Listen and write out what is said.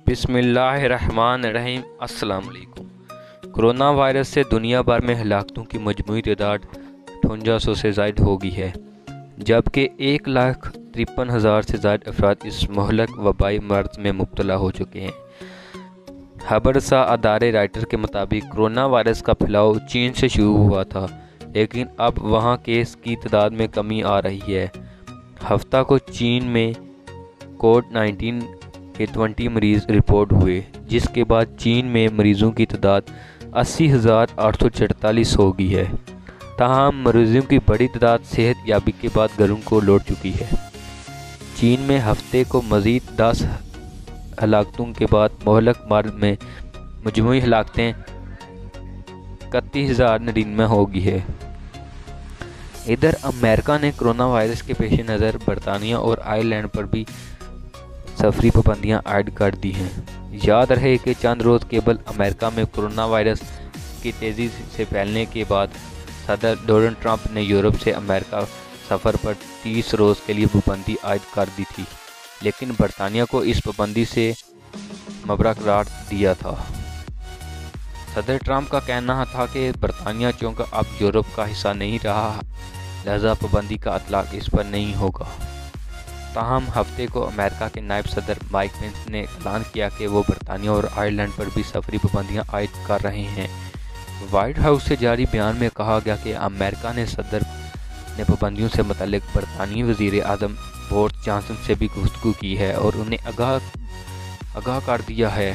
بسم اللہ الرحمن الرحیم۔ السلام علیکم۔ کرونا وائرس سے دنیا بھر میں ہلاکتوں کی مجموعی تعداد 5800 سے زائد ہو گئی ہے، جبکہ 1,53,000 سے زائد افراد اس مہلک وبائی مرض میں مبتلا ہو چکے ہیں۔ خبر رساں ادارے رائٹر کے مطابق کرونا وائرس کا پھیلاؤ چین سے شروع ہوا تھا، لیکن اب وہاں کیس کی تعداد میں کمی آ رہی ہے۔ ہفتہ کو چین میں کووڈ-19 کے 20 مریض رپورٹ ہوئے، جس کے بعد چین میں مریضوں کی تعداد 80,844 ہو گئی ہے۔ تاہم مریضوں کی بڑی تعداد صحت یابی کے بعد گھروں کو لوٹ چکی ہے۔ چین میں ہفتے کو مزید 10 ہلاکتوں کے بعد مہلک مرض میں مجموعی ہلاکتیں 31,099 ہو گئی ہے۔ ادھر امریکہ نے کرونا وائرس کے پیش نظر برطانیہ اور آئرلینڈ پر بھی سفری پابندیاں عائد کر دی ہیں۔ یاد رہے کہ چند روز قبل امریکہ میں کرونا وائرس کی تیزی سے پھیلنے کے بعد صدر ڈونلڈ ٹرمپ نے یورپ سے امریکہ سفر پر 30 روز کے لیے پابندی عائد کر دی تھی، لیکن برطانیہ کو اس پابندی سے مبرا قرار دیا تھا۔ صدر ٹرمپ کا کہنا تھا کہ برطانیہ چونکہ اب یورپ کا حصہ نہیں رہا، لہذا پابندی کا اطلاق اس پر نہیں ہوگا۔ تاہم ہفتے کو امریکہ کے نائب صدر مائک پینس نے اعلان کیا کہ وہ برطانیہ اور آئرلینڈ پر بھی سفری پابندیاں عائد کر رہے ہیں۔ وائٹ ہاؤس سے جاری بیان میں کہا گیا کہ امریکہ نے صدر نے پابندیوں سے متعلق برطانوی وزیر اعظم بورس جانسن سے بھی گفتگو کی ہے اور انہیں آگاہ کر دیا ہے